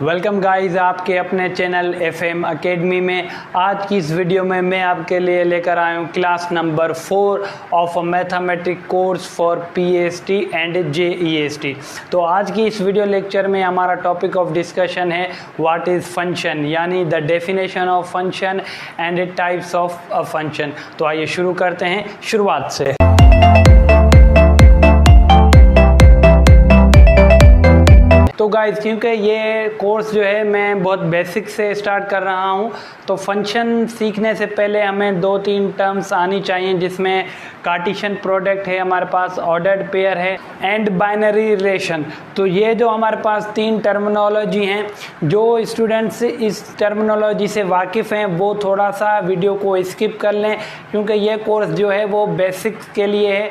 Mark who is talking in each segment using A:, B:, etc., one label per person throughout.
A: Welcome guys आपके अपने channel FM academy में। आज की इस वीडियो में मैं आपके लिए लेकर आया हूँ class number 4 of a mathematic course for PST and JEST। तो आज की इस वीडियो लेक्चर में हमारा टॉपिक ऑफ डिस्कशन है व्हाट इज़ फंक्शन, यानी the definition of function and types of a function. तो आइए शुरू करते हैं शुरुआत से। तो गाइस, क्योंकि ये कोर्स जो है मैं बहुत बेसिक से स्टार्ट कर रहा हूँ, तो फंक्शन सीखने से पहले हमें 2-3 टर्म्स आनी चाहिए, जिसमें कार्टेशियन प्रोडक्ट है हमारे पास, ऑर्डर्ड पेयर है एंड बाइनरी रिलेशन। तो ये जो हमारे पास 3 टर्मिनोलॉजी हैं, जो स्टूडेंट्स इस टर्मिनोलॉजी से वाकिफ़ हैं वो थोड़ा सा वीडियो को स्किप कर लें, क्योंकि ये कोर्स जो है वो बेसिक्स के लिए है,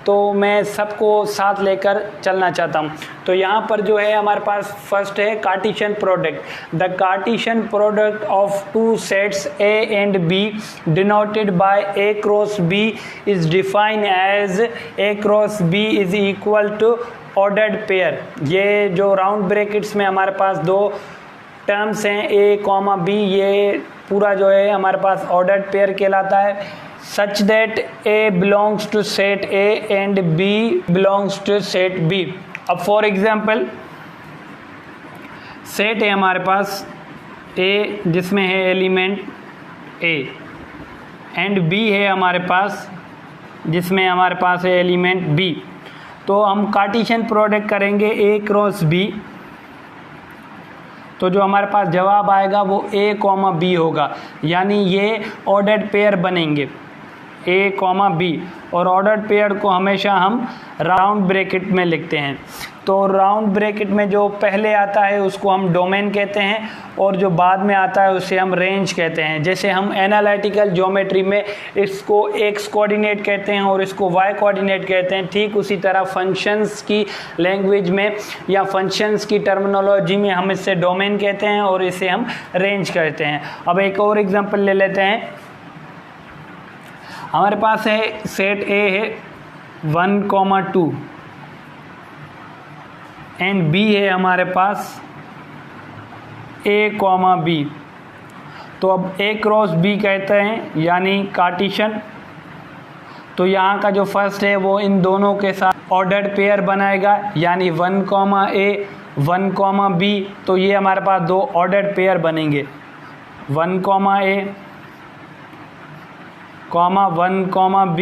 A: तो मैं सबको साथ लेकर चलना चाहता हूँ। तो यहाँ पर जो है हमारे पास फर्स्ट है Cartesian product. The Cartesian product of 2 sets A and B denoted by A cross B is defined as A cross B is equal to ordered pair. ये जो राउंड ब्रैकेट्स में हमारे पास 2 टर्म्स हैं A, B, ये पूरा जो है हमारे पास ऑर्डर्ड पेयर कहलाता है। such that A belongs to set A and B belongs to set B। अब फॉर एग्जाम्पल सेट है हमारे पास A जिसमें है एलिमेंट A एंड B है हमारे पास जिसमें हमारे पास है एलिमेंट B। तो हम कार्टेशियन प्रोडक्ट करेंगे A क्रॉस B, तो जो हमारे पास जवाब आएगा वो A, B होगा, यानी ये ऑर्डर्ड पेयर बनेंगे A, B। और ऑर्डर्ड पेयर को हमेशा हम राउंड ब्रैकेट में लिखते हैं। तो राउंड ब्रैकेट में जो पहले आता है उसको हम डोमेन कहते हैं, और जो बाद में आता है उसे हम रेंज कहते हैं। जैसे हम एनालिटिकल ज्योमेट्री में इसको x कोऑर्डिनेट कहते हैं और इसको y कोऑर्डिनेट कहते हैं, ठीक उसी तरह फंक्शंस की लैंग्वेज में या फंक्शंस की टर्मिनोलॉजी में हम इसे डोमेन कहते हैं और इसे हम रेंज कहते हैं। अब एक और एग्जांपल ले लेते हैं। हमारे पास है सेट A है 1, 2 एंड B है हमारे पास A, B। तो अब A क्रॉस B कहते हैं, यानी कार्टेशियन। तो यहाँ का जो फर्स्ट है वो इन दोनों के साथ ऑर्डर्ड पेयर बनाएगा, यानी 1, A 1, B। तो ये हमारे पास 2 ऑर्डर्ड पेयर बनेंगे, 1, A 1, B।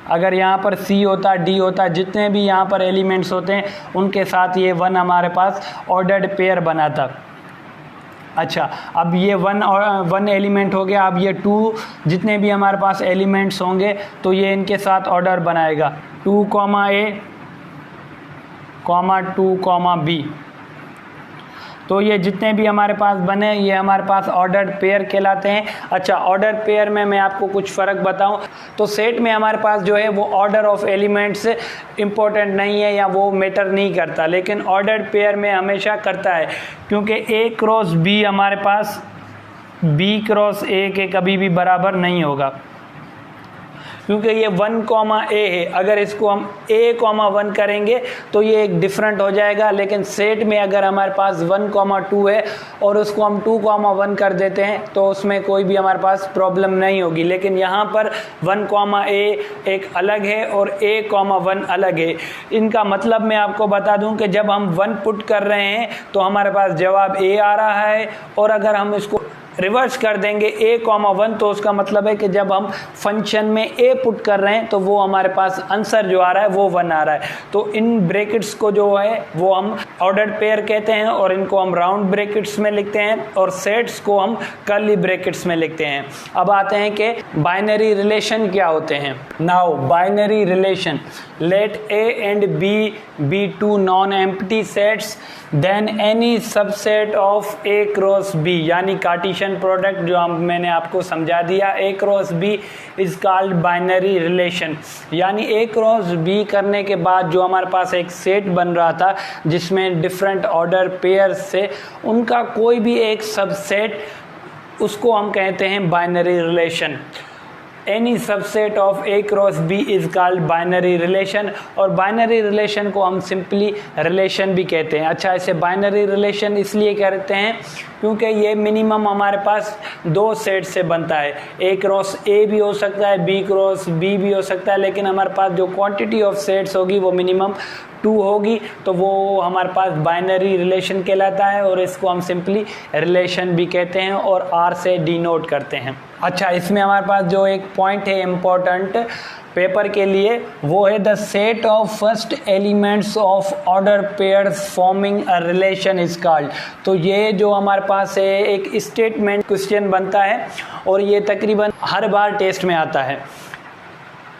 A: अगर यहाँ पर C होता, D होता, जितने भी यहाँ पर एलिमेंट्स होते हैं उनके साथ ये 1 हमारे पास ऑर्डर्ड पेयर बनाता। अच्छा, अब ये 1 एलिमेंट हो गया। अब ये 2 जितने भी हमारे पास एलिमेंट्स होंगे तो ये इनके साथ ऑर्डर बनाएगा, 2, A 2, B। तो ये जितने भी हमारे पास बने ये हमारे पास ऑर्डर्ड पेयर कहलाते हैं। अच्छा, ऑर्डर पेयर में मैं आपको कुछ फ़र्क बताऊं तो सेट में हमारे पास जो है वो ऑर्डर ऑफ एलिमेंट्स इम्पोर्टेंट नहीं है या वो मैटर नहीं करता, लेकिन ऑर्डर्ड पेयर में हमेशा करता है, क्योंकि A क्रॉस B हमारे पास B क्रॉस A के कभी भी बराबर नहीं होगा, क्योंकि ये 1, A है। अगर इसको हम A, 1 करेंगे तो ये एक डिफरेंट हो जाएगा, लेकिन सेट में अगर हमारे पास 1, 2 है और उसको हम 2, 1 कर देते हैं तो उसमें कोई भी हमारे पास प्रॉब्लम नहीं होगी। लेकिन यहाँ पर 1, A एक अलग है और A, 1 अलग है। इनका मतलब मैं आपको बता दूं कि जब हम 1 पुट कर रहे हैं तो हमारे पास जवाब A आ रहा है, और अगर हम इसको रिवर्स कर देंगे A, 1 तो उसका मतलब है कि जब हम फंक्शन में A पुट कर रहे हैं तो वो हमारे पास आंसर जो आ रहा है वो 1 आ रहा है। तो इन ब्रैकेट्स को जो है वो हम ऑर्डर्ड पेयर कहते हैं, और इनको हम राउंड ब्रैकेट्स में लिखते हैं, और सेट्स को हम कर्ली ब्रैकेट्स में लिखते हैं। अब आते हैं कि बाइनरी रिलेशन क्या होते हैं। Now binary relation, let A and B be 2 non-empty sets, then any subset of A cross B, यानी कार्टेशियन प्रोडक्ट जो मैंने आपको समझा दिया, A cross B is called binary relation. यानी A क्रॉस B करने के बाद जो हमारे पास एक सेट बन रहा था जिसमें डिफरेंट ऑर्डर पेयर से उनका कोई भी एक सबसेट, उसको हम कहते हैं binary relation. Any subset of A cross B is called binary relation, और बाइनरी रिलेशन को हम सिंपली रिलेशन भी कहते हैं। अच्छा, इसे बाइनरी रिलेशन इसलिए कहते हैं क्योंकि ये मिनिमम हमारे पास दो सेट से बनता है। ए क्रॉस ए भी हो सकता है, बी क्रॉस बी भी हो सकता है, लेकिन हमारे पास जो क्वांटिटी ऑफ सेट्स होगी वो मिनिमम 2 होगी, तो वो हमारे पास बाइनरी रिलेशन कहलाता है, और इसको हम सिंपली रिलेशन भी कहते हैं और आर से डिनोट करते हैं। अच्छा, इसमें हमारे पास जो एक पॉइंट है इम्पोर्टेंट पेपर के लिए, वो है the set of first elements of order pairs forming a relation is called. तो ये जो हमारे पास है एक स्टेटमेंट क्वेश्चन बनता है, और ये तकरीबन हर बार टेस्ट में आता है।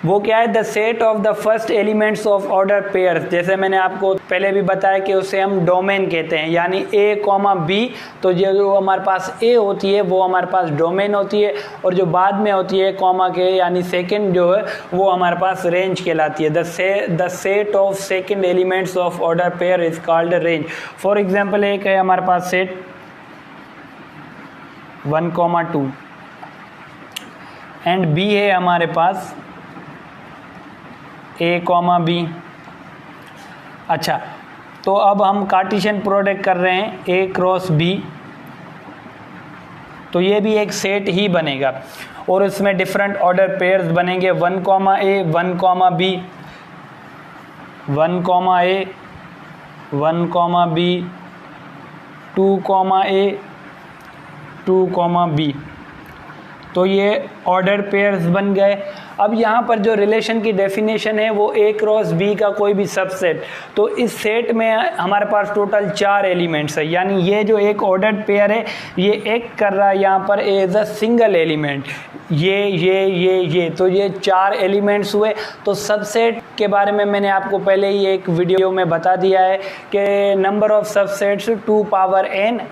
A: वो क्या है? The set of the first elements of order pairs. जैसे मैंने आपको पहले भी बताया कि उसे हम डोमेन कहते हैं, यानी ए कॉमा बी। तो जो हमारे पास ए होती है वो हमारे पास डोमेन होती है, और जो बाद में होती है कॉमा के यानी सेकंड जो है वो हमारे पास रेंज कहलाती है। The set of second elements of order pair is called range. For example, एक है हमारे पास सेट 1,2 एंड बी है हमारे पास ए कॉमा बी। अच्छा, तो अब हम कार्टेशियन प्रोडक्ट कर रहे हैं ए क्रॉस बी, तो ये भी एक सेट ही बनेगा, और इसमें डिफरेंट ऑर्डर पेयर्स बनेंगे 1, A 1, B 1, A 1, B 2, A 2, B। तो ये ऑर्डर पेयर्स बन गए। अब यहाँ पर जो रिलेशन की डेफिनेशन है वो ए क्रॉस बी का कोई भी सबसेट, तो इस सेट में हमारे पास टोटल 4 एलिमेंट्स है, यानी ये जो एक ऑर्डर्ड पेयर है ये एक कर रहा है यहाँ पर एज अ सिंगल एलिमेंट, ये तो ये 4 एलिमेंट्स हुए। तो सबसेट के बारे में मैंने आपको पहले ही एक वीडियो में बता दिया है कि number of subsets 2 power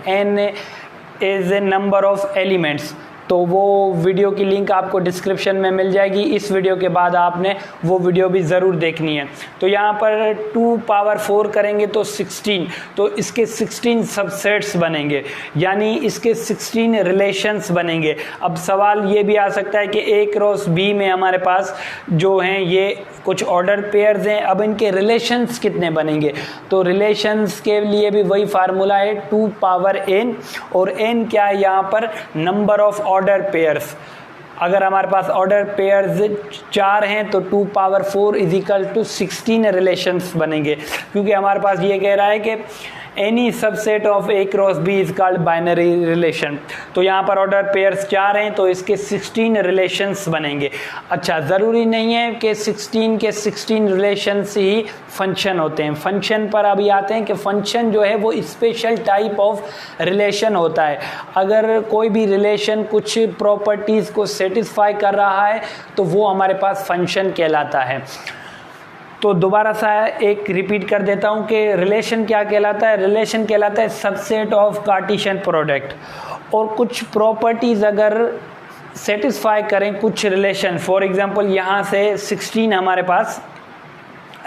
A: n is a number of elements. तो वो वीडियो की लिंक आपको डिस्क्रिप्शन में मिल जाएगी। इस वीडियो के बाद आपने वो वीडियो भी ज़रूर देखनी है। तो यहाँ पर 2 पावर 4 करेंगे तो 16, तो इसके 16 सबसेट्स बनेंगे, यानी इसके 16 रिलेशंस बनेंगे। अब सवाल ये भी आ सकता है कि ए क्रॉस बी में हमारे पास जो हैं ये कुछ ऑर्डर पेयर्स हैं, अब इनके रिलेशंस कितने बनेंगे? तो रिलेशंस के लिए भी वही फार्मूला है 2 पावर n, और n क्या है यहाँ पर? Number of order pairs. अगर हमारे पास ऑर्डर पेयर्स 4 हैं तो 2 power 4 is equal to 16 relations बनेंगे, क्योंकि हमारे पास ये कह रहा है कि any subset of A cross B is called binary relation. तो यहाँ पर ऑर्डर पेयर्स 4 हैं तो इसके 16 रिलेशंस बनेंगे। अच्छा, ज़रूरी नहीं है कि 16 के 16 रिलेशंस ही फंक्शन होते हैं। फंक्शन पर अभी आते हैं कि फंक्शन जो है वो स्पेशल टाइप ऑफ रिलेशन होता है। अगर कोई भी रिलेशन कुछ प्रॉपर्टीज़ को सेटिस्फाई कर रहा है तो वो हमारे पास फंक्शन कहलाता है। तो दोबारा सा एक रिपीट कर देता हूँ कि रिलेशन क्या कहलाता है? रिलेशन कहलाता है सबसेट ऑफ कार्टेशियन प्रोडक्ट, और कुछ प्रॉपर्टीज़ अगर सेटिस्फाई करें कुछ रिलेशन, फॉर एग्जांपल यहाँ से 16 हमारे पास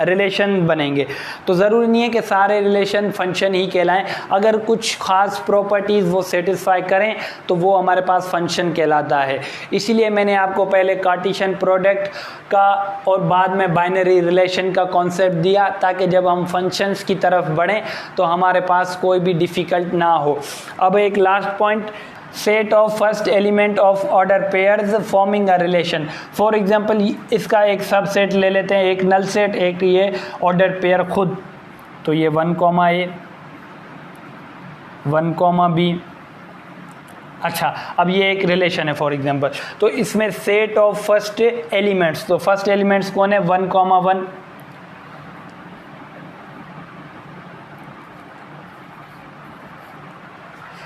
A: रिलेशन बनेंगे, तो ज़रूरी नहीं है कि सारे रिलेशन फंक्शन ही कहलाएं। अगर कुछ खास प्रॉपर्टीज़ वो सेटिस्फाई करें तो वो हमारे पास फंक्शन कहलाता है। इसीलिए मैंने आपको पहले कार्टेशियन प्रोडक्ट का और बाद में बाइनरी रिलेशन का कॉन्सेप्ट दिया, ताकि जब हम फंक्शंस की तरफ बढ़ें तो हमारे पास कोई भी डिफ़िकल्ट ना हो। अब एक last point, set of first element of order pairs forming a relation. For example, इसका एक सब सेट ले लेते हैं, एक नल सेट, एक ये ऑर्डर पेयर खुद। तो ये 1, A 1, B। अच्छा, अब ये एक रिलेशन है फॉर एग्जांपल, तो इसमें सेट ऑफ फर्स्ट एलिमेंट्स, तो फर्स्ट एलिमेंट्स कौन है? 1, 1।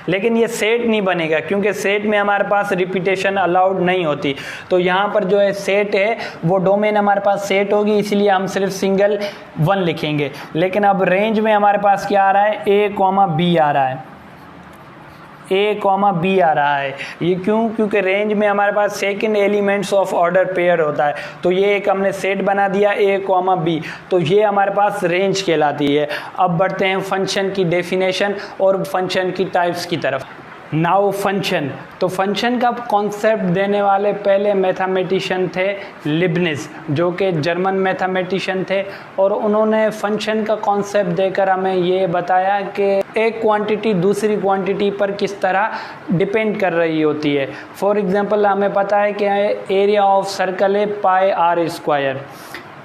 A: लेकिन ये सेट नहीं बनेगा क्योंकि सेट में हमारे पास रिपीटेशन अलाउड नहीं होती। तो यहाँ पर जो है सेट है वो डोमेन हमारे पास सेट होगी, इसलिए हम सिर्फ सिंगल 1 लिखेंगे। लेकिन अब रेंज में हमारे पास क्या आ रहा है? ए कॉमा बी आ रहा है, ए कॉमा बी आ रहा है। ये क्यों? क्योंकि रेंज में हमारे पास second elements of order pair होता है। तो ये एक हमने सेट बना दिया ए कॉमा बी, तो ये हमारे पास रेंज कहलाती है। अब बढ़ते हैं फंक्शन की डेफिनेशन और फंक्शन की टाइप्स की तरफ। नाउ फंक्शन, तो फंक्शन का कॉन्सेप्ट देने वाले पहले मैथमेटिशियन थे लिबनिज, जो कि जर्मन मैथमेटिशियन थे, और उन्होंने फंक्शन का कॉन्सेप्ट देकर हमें ये बताया कि एक क्वांटिटी दूसरी क्वांटिटी पर किस तरह डिपेंड कर रही होती है। फॉर एग्जांपल हमें पता है कि एरिया ऑफ सर्कल है pi R square,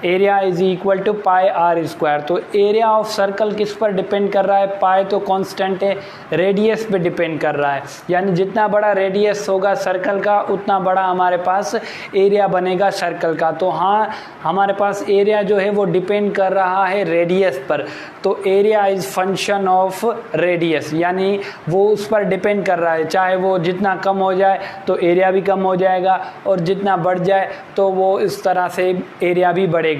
A: area is equal to pi R square. तो एरिया ऑफ सर्कल किस पर डिपेंड कर रहा है? पाई तो कांस्टेंट है, रेडियस पे डिपेंड कर रहा है, यानी जितना बड़ा रेडियस होगा सर्कल का उतना बड़ा हमारे पास एरिया बनेगा सर्कल का। तो हाँ, हमारे पास एरिया जो है वो डिपेंड कर रहा है रेडियस पर, तो area is function of radius, यानी वो उस पर डिपेंड कर रहा है, चाहे वो जितना कम हो जाए तो एरिया भी कम हो जाएगा, और जितना बढ़ जाए तो वो इस तरह से एरिया भी बढ़ेगा।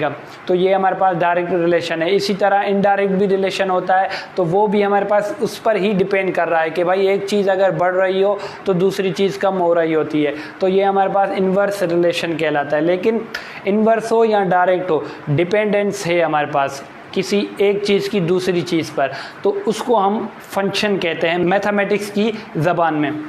A: तो ये हमारे पास डायरेक्ट रिलेशन है। इसी तरह इनडायरेक्ट भी रिलेशन होता है, तो वो भी हमारे पास उस पर ही डिपेंड कर रहा है कि भाई एक चीज़ अगर बढ़ रही हो तो दूसरी चीज़ कम हो रही होती है, तो ये हमारे पास इन्वर्स रिलेशन कहलाता है। लेकिन इन्वर्स हो या डायरेक्ट हो, डिपेंडेंस है हमारे पास किसी एक चीज़ की दूसरी चीज़ पर, तो उसको हम फंक्शन कहते हैं मैथमेटिक्स की ज़बान में।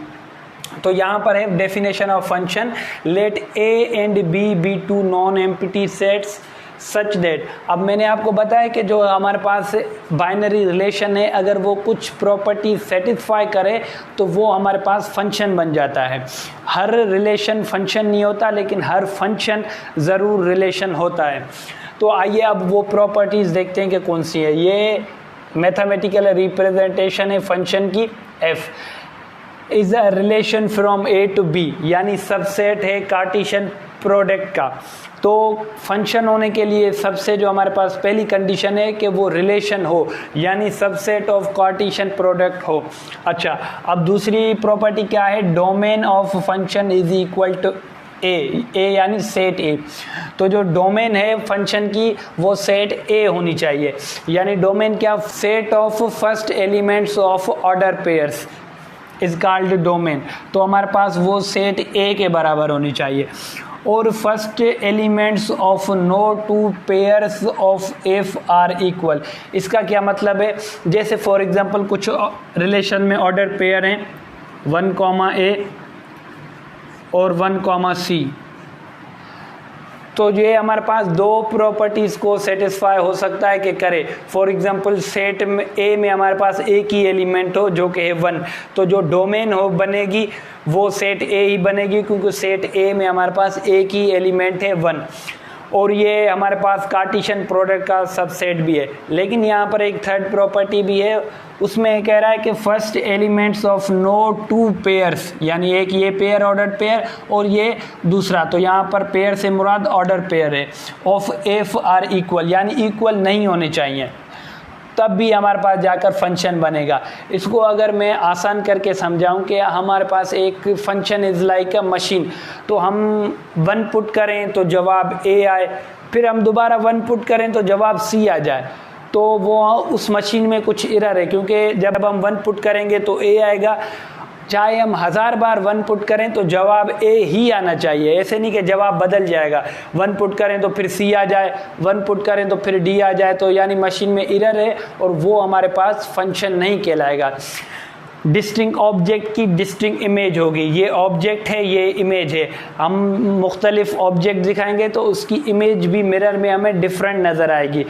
A: तो यहाँ पर है definition of function, let A and B be two non empty sets such that. अब मैंने आपको बताया कि जो हमारे पास बाइनरी रिलेशन है, अगर वो कुछ प्रॉपर्टी सेटिस्फाई करे तो वो हमारे पास फंक्शन बन जाता है। हर रिलेशन फंक्शन नहीं होता, लेकिन हर फंक्शन ज़रूर रिलेशन होता है। तो आइए अब वो प्रॉपर्टीज़ देखते हैं कि कौन सी है। ये मैथमेटिकल रिप्रेजेंटेशन है फंक्शन की। F is a relation from A to B, यानी सबसेट है कार्टेशियन प्रोडक्ट का। तो फंक्शन होने के लिए सबसे जो हमारे पास पहली कंडीशन है कि वो रिलेशन हो, यानी सबसेट ऑफ कार्टेशियन प्रोडक्ट हो। अच्छा, अब दूसरी प्रॉपर्टी क्या है? Domain of function is equal to A यानी सेट ए। तो जो डोमेन है फंक्शन की वो सेट ए होनी चाहिए, यानी डोमेन क्या? Set of first elements of order pairs is called domain. तो हमारे पास वो सेट ए के बराबर होनी चाहिए। और first elements of no two pairs of f are equal. इसका क्या मतलब है? जैसे फॉर एग्जांपल कुछ रिलेशन में ऑर्डर पेयर हैं 1, A और 1, C, तो ये हमारे पास दो प्रॉपर्टीज़ को सेटिस्फाई हो सकता है कि करे। फॉर एग्जांपल सेट में ए में हमारे पास एक ही एलिमेंट हो जो कि है 1, तो जो डोमेन हो बनेगी वो सेट ए ही बनेगी, क्योंकि सेट ए में हमारे पास एक ही एलिमेंट है 1, और ये हमारे पास कार्टेशियन प्रोडक्ट का सबसेट भी है। लेकिन यहाँ पर एक थर्ड प्रॉपर्टी भी है, उसमें कह रहा है कि first elements of no two pairs, यानी एक ये पेयर ऑर्डर पेयर और ये दूसरा, तो यहाँ पर पेयर से मुराद ऑर्डर पेयर है, ऑफ एफ आर इक्वल, यानी इक्वल नहीं होने चाहिए, तब भी हमारे पास जाकर फंक्शन बनेगा। इसको अगर मैं आसान करके समझाऊं कि हमारे पास एक function is like a machine, तो हम 1 पुट करें तो जवाब ए आए, फिर हम दोबारा 1 पुट करें तो जवाब सी आ जाए, तो वो उस मशीन में कुछ एरर है, क्योंकि जब हम 1 पुट करेंगे तो ए आएगा, चाहे हम 1000 बार 1 पुट करें तो जवाब ए ही आना चाहिए। ऐसे नहीं कि जवाब बदल जाएगा, 1 पुट करें तो फिर सी आ जाए, 1 पुट करें तो फिर डी आ जाए, तो यानी मशीन में एरर है और वो हमारे पास फंक्शन नहीं कहलाएगा। डिस्टिंक्ट ऑब्जेक्ट की डिस्टिंक्ट इमेज होगी, ये ऑब्जेक्ट है ये इमेज है, हम मुख्तलिफ ऑब्जेक्ट दिखाएंगे तो उसकी इमेज भी मिरर में हमें डिफरेंट नज़र आएगी,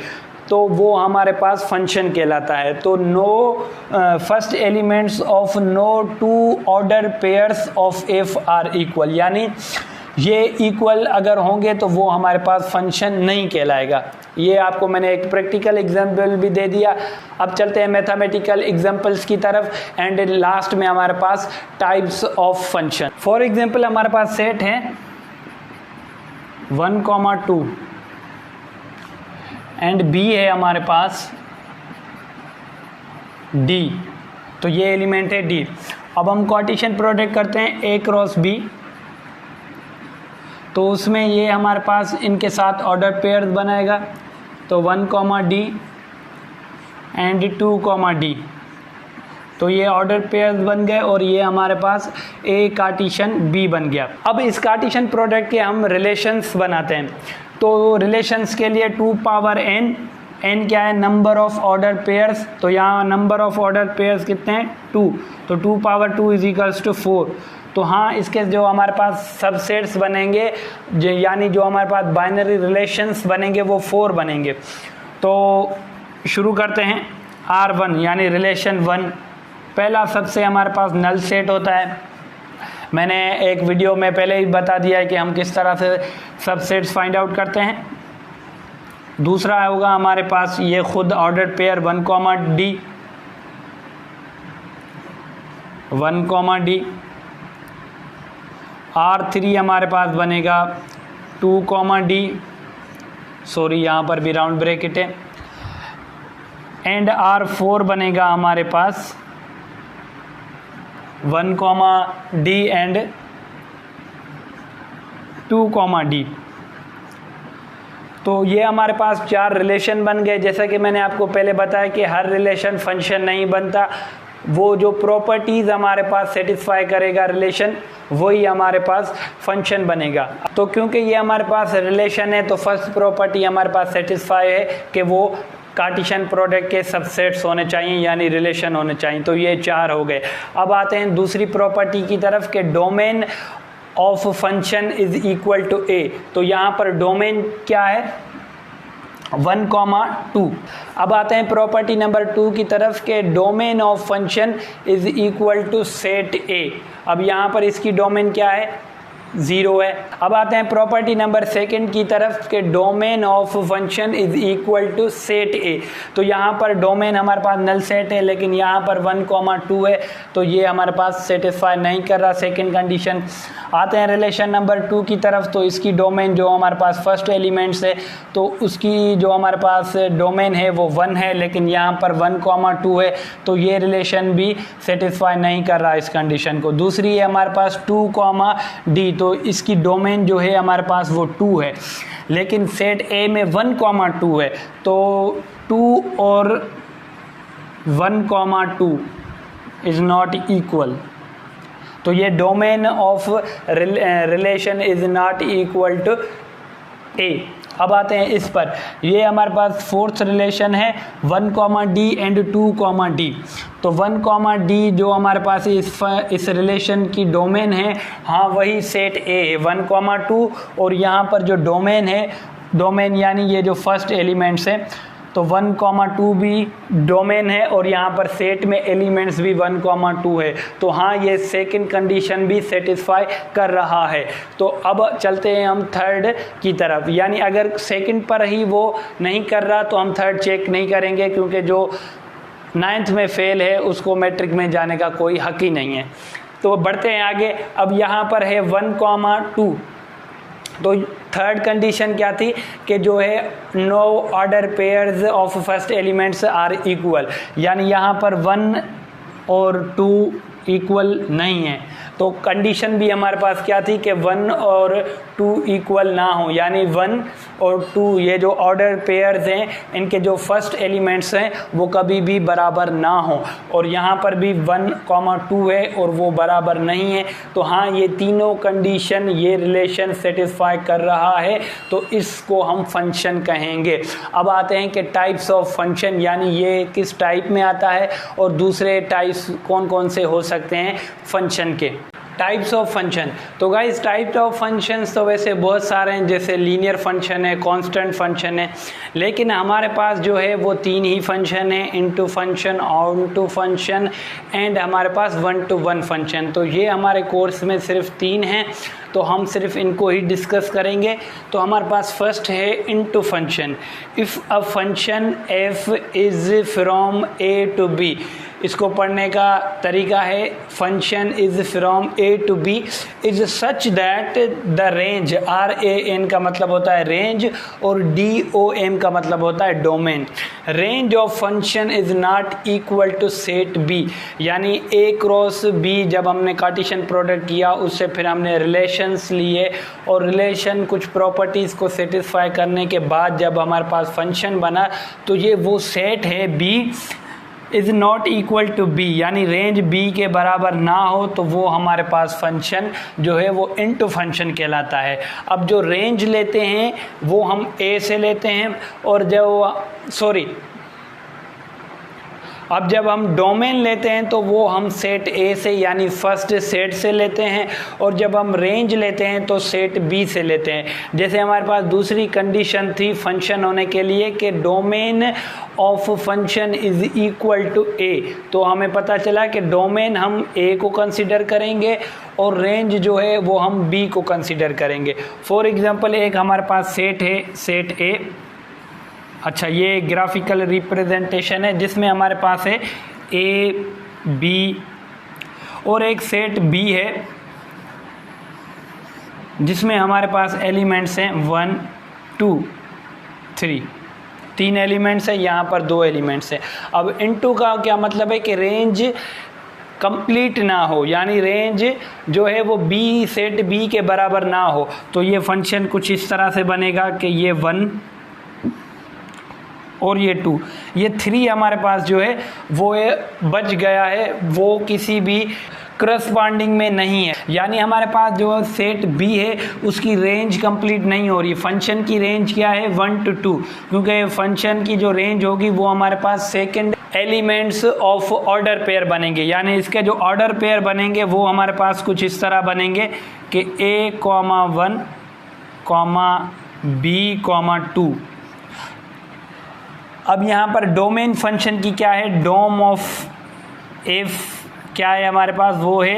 A: तो वो हमारे पास फंक्शन कहलाता है। तो no first elements of no two order pairs of f are equal, यानी ये इक्वल अगर होंगे तो वो हमारे पास फंक्शन नहीं कहलाएगा। ये आपको मैंने एक प्रैक्टिकल एग्जांपल भी दे दिया। अब चलते हैं मैथमेटिकल एग्जांपल्स की तरफ, एंड लास्ट में हमारे पास types of function. For example हमारे पास सेट है 1, 2 एंड बी है हमारे पास डी, तो ये एलिमेंट है डी। अब हम कार्टेशियन प्रोडक्ट करते हैं ए क्रॉस बी, तो उसमें ये हमारे पास इनके साथ ऑर्डर पेयर्स बनाएगा, तो 1, D एंड 2, D, तो ये ऑर्डर पेयर्स बन गए और ये हमारे पास ए कार्टेशियन बी बन गया। अब इस कार्टेशियन प्रोडक्ट के हम रिलेशंस बनाते हैं, तो रिलेशंस के लिए 2 पावर n n क्या है, नंबर ऑफ ऑर्डर पेयर्स, तो यहाँ नंबर ऑफ ऑर्डर पेयर्स कितने हैं 2, तो 2 पावर 2 इज इक्वल्स टू 4। तो हाँ, इसके जो हमारे पास सबसेट्स बनेंगे यानी जो हमारे पास बाइनरी रिलेशंस बनेंगे वो 4 बनेंगे। तो शुरू करते हैं। R1 यानी रिलेशन 1, पहला सबसे हमारे पास नल सेट होता है। मैंने एक वीडियो में पहले ही बता दिया है कि हम किस तरह से सबसेट्स फाइंड आउट करते हैं। दूसरा होगा हमारे पास ये खुद order pair 1, D, 1, D। R3 हमारे पास बनेगा 2, D, सॉरी यहाँ पर भी राउंड ब्रैकेट है। एंड R4 बनेगा हमारे पास 1, D एंड 2, D। तो ये हमारे पास 4 रिलेशन बन गए। जैसा कि मैंने आपको पहले बताया कि हर रिलेशन फंक्शन नहीं बनता, वो जो प्रॉपर्टीज़ हमारे पास सेटिस्फाई करेगा रिलेशन वही हमारे पास फंक्शन बनेगा। तो क्योंकि ये हमारे पास रिलेशन है तो फर्स्ट प्रॉपर्टी हमारे पास सेटिस्फाई है कि वो कार्टेशियन प्रोडक्ट के सबसेट्स होने चाहिए यानी रिलेशन होने चाहिए। तो ये 4 हो गए। अब आते हैं दूसरी प्रॉपर्टी की तरफ कि domain of function is equal to A. तो यहाँ पर डोमेन क्या है 1, 2। अब आते हैं प्रॉपर्टी नंबर 2 की तरफ के domain of function is equal to set A. अब यहाँ पर इसकी डोमेन क्या है 0 है। अब आते हैं प्रॉपर्टी नंबर 2 की तरफ के domain of function is equal to set A. तो यहाँ पर डोमेन हमारे पास नल सेट है लेकिन यहाँ पर 1, 2 है, तो ये हमारे पास सेटिस्फाई नहीं कर रहा सेकंड कंडीशन। आते हैं रिलेशन नंबर 2 की तरफ। तो इसकी डोमेन जो हमारे पास फर्स्ट एलिमेंट्स है तो उसकी जो हमारे पास डोमेन है वो 1 है, लेकिन यहाँ पर 1, 2 है, तो ये रिलेशन भी सेटिस्फाई नहीं कर रहा इस कंडीशन को। दूसरी है हमारे पास 2, D। तो इसकी डोमेन जो है हमारे पास वो 2 है, लेकिन सेट ए में 1, 2 है, तो 2 और 1, 2 इज नॉट इक्वल। तो ये domain of relation is not equal to A. अब आते हैं इस पर, ये हमारे पास फोर्थ रिलेशन है 1, D एंड 2, D। तो 1, D जो हमारे पास इस रिलेशन की डोमेन है, हाँ वही सेट ए है 1, 2। और यहाँ पर जो डोमेन है, डोमेन यानी ये जो फर्स्ट एलिमेंट्स है, तो 1, 2 भी डोमेन है और यहाँ पर सेट में एलिमेंट्स भी 1, 2 है। तो हाँ, ये सेकंड कंडीशन भी सेटिस्फाई कर रहा है। तो अब चलते हैं हम थर्ड की तरफ, यानी अगर सेकंड पर ही वो नहीं कर रहा तो हम थर्ड चेक नहीं करेंगे, क्योंकि जो 9th में फेल है उसको मैट्रिक में जाने का कोई हक ही नहीं है। तो बढ़ते हैं आगे। अब यहाँ पर है 1, 2। तो थर्ड कंडीशन क्या थी कि जो है no order pairs of first elements are equal, यानी यहाँ पर 1 और 2 इक्वल नहीं है। तो कंडीशन भी हमारे पास क्या थी कि 1 और 2 इक्वल ना हो, यानी 1 और 2 ये जो ऑर्डर पेयर्स हैं इनके जो फर्स्ट एलिमेंट्स हैं वो कभी भी बराबर ना हो। और यहाँ पर भी 1, 2 है और वो बराबर नहीं है। तो हाँ, ये तीनों कंडीशन ये रिलेशन सेटिस्फाई कर रहा है, तो इसको हम फंक्शन कहेंगे। अब आते हैं कि टाइप्स ऑफ फंक्शन, यानी ये किस टाइप में आता है और दूसरे टाइप्स कौन कौन से हो सकते हैं फंक्शन के। टाइप्स ऑफ फंक्शन, तो गाइस टाइप्स ऑफ फंक्शंस तो वैसे बहुत सारे हैं, जैसे लीनियर फंक्शन है, कांस्टेंट फंक्शन है, लेकिन हमारे पास जो है वो 3 ही फंक्शन है, into function, onto function and हमारे पास 1 to 1 फंक्शन। तो ये हमारे कोर्स में सिर्फ 3 हैं, तो हम सिर्फ इनको ही डिस्कस करेंगे। तो हमारे पास फर्स्ट है into function. If a function f is from A to B, इसको पढ़ने का तरीका है function is from A to B is such that the range, RAN का मतलब होता है रेंज और DOM का मतलब होता है domain. Range of function is not equal to set B, यानी A क्रॉस B जब हमने कार्टेशियन प्रोडक्ट किया उससे फिर हमने रिलेशंस लिए और रिलेशन कुछ प्रॉपर्टीज़ को सेटिस्फाई करने के बाद जब हमारे पास फंक्शन बना तो ये वो सेट है B is not equal to B, यानी रेंज बी के बराबर ना हो तो वो हमारे पास फंक्शन जो है वो इनटू फंक्शन कहलाता है। अब जो रेंज लेते हैं वो हम ए से लेते हैं, और अब जब हम डोमेन लेते हैं तो वो हम सेट ए से यानी फर्स्ट सेट से लेते हैं, और जब हम रेंज लेते हैं तो सेट बी से लेते हैं। जैसे हमारे पास दूसरी कंडीशन थी फंक्शन होने के लिए कि domain of function is equal to A, तो हमें पता चला कि डोमेन हम ए को कंसिडर करेंगे और रेंज जो है वो हम बी को कंसिडर करेंगे। फॉर एग्जांपल एक हमारे पास सेट है, सेट ए। अच्छा, ये ग्राफिकल रिप्रेजेंटेशन है जिसमें हमारे पास है ए बी, और एक सेट बी है जिसमें हमारे पास एलिमेंट्स हैं 1 2 3, 3 एलिमेंट्स हैं, यहाँ पर 2 एलिमेंट्स हैं। अब इनटू का क्या मतलब है कि रेंज कंप्लीट ना हो, यानी रेंज जो है वो बी सेट बी के बराबर ना हो, तो ये फंक्शन कुछ इस तरह से बनेगा कि ये 1 और ये 2, ये 3 हमारे पास जो है वो बच गया है, वो किसी भी करस्पॉन्डिंग में नहीं है, यानी हमारे पास जो सेट बी है उसकी रेंज कंप्लीट नहीं हो रही। फंक्शन की रेंज क्या है 1 to 2, क्योंकि फंक्शन की जो रेंज होगी वो हमारे पास second elements of order pair बनेंगे, यानी इसके जो ऑर्डर पेयर बनेंगे वो हमारे पास कुछ इस तरह बनेंगे कि a, 1, b, 2। अब यहाँ पर डोमेन फंक्शन की क्या है, डोम ऑफ एफ क्या है हमारे पास, वो है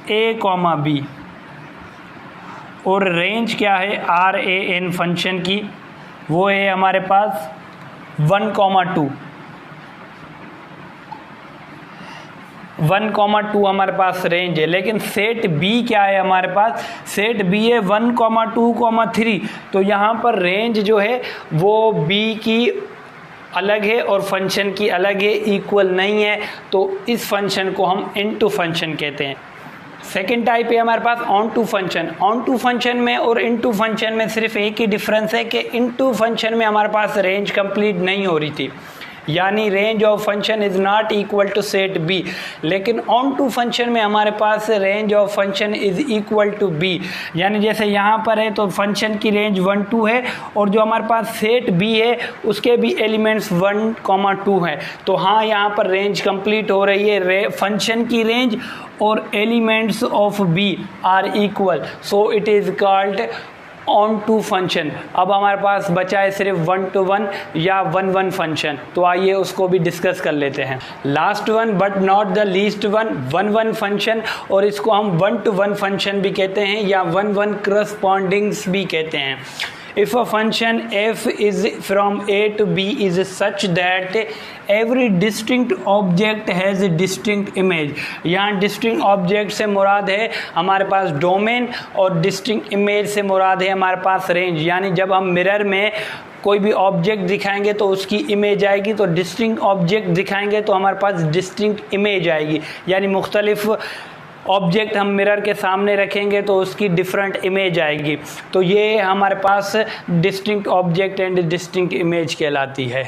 A: a, b, और रेंज क्या है RAN फंक्शन की, वो है हमारे पास 1, 2। 1, 2 हमारे पास रेंज है, लेकिन सेट बी क्या है हमारे पास, सेट बी है 1, 2, 3, तो यहाँ पर रेंज जो है वो बी की अलग है और फंक्शन की अलग है, इक्वल नहीं है, तो इस फंक्शन को हम इनटू फंक्शन कहते हैं। सेकेंड टाइप है हमारे पास onto function. Onto function में और इनटू फंक्शन में सिर्फ एक ही डिफरेंस है कि इनटू फंक्शन में हमारे पास रेंज कंप्लीट नहीं हो रही थी, यानी range of function is not equal to set B, लेकिन ऑन टू फंक्शन में हमारे पास range of function is equal to B, यानी जैसे यहाँ पर है तो फंक्शन की रेंज 1, 2 है, और जो हमारे पास सेट बी है उसके भी एलिमेंट्स 1, 2 हैं, तो हाँ यहाँ पर रेंज कंप्लीट हो रही है, फंक्शन की रेंज और elements of B are equal, so it is called onto function. अब हमारे पास बचा है सिर्फ 1 to 1 या 1, 1 फंक्शन, तो आइए उसको भी डिस्कस कर लेते हैं। Last one but not the least one, 1, 1 function, और इसको हम 1 to 1 फंक्शन भी कहते हैं या 1, 1 करस्पॉन्डिंग्स भी कहते हैं। If a function f is from a to b is such that every distinct object has a distinct image, यहाँ distinct object से मुराद है हमारे पास डोमेन और distinct image से मुराद है हमारे पास रेंज, यानी जब हम मिरर में कोई भी ऑब्जेक्ट दिखाएंगे तो उसकी इमेज आएगी, तो डिस्टिंक्ट ऑब्जेक्ट दिखाएंगे तो हमारे पास डिस्टिंक्ट इमेज आएगी, यानी मुख्तलिफ ऑब्जेक्ट हम मिरर के सामने रखेंगे तो उसकी डिफरेंट इमेज आएगी, तो ये हमारे पास distinct object and distinct image कहलाती है।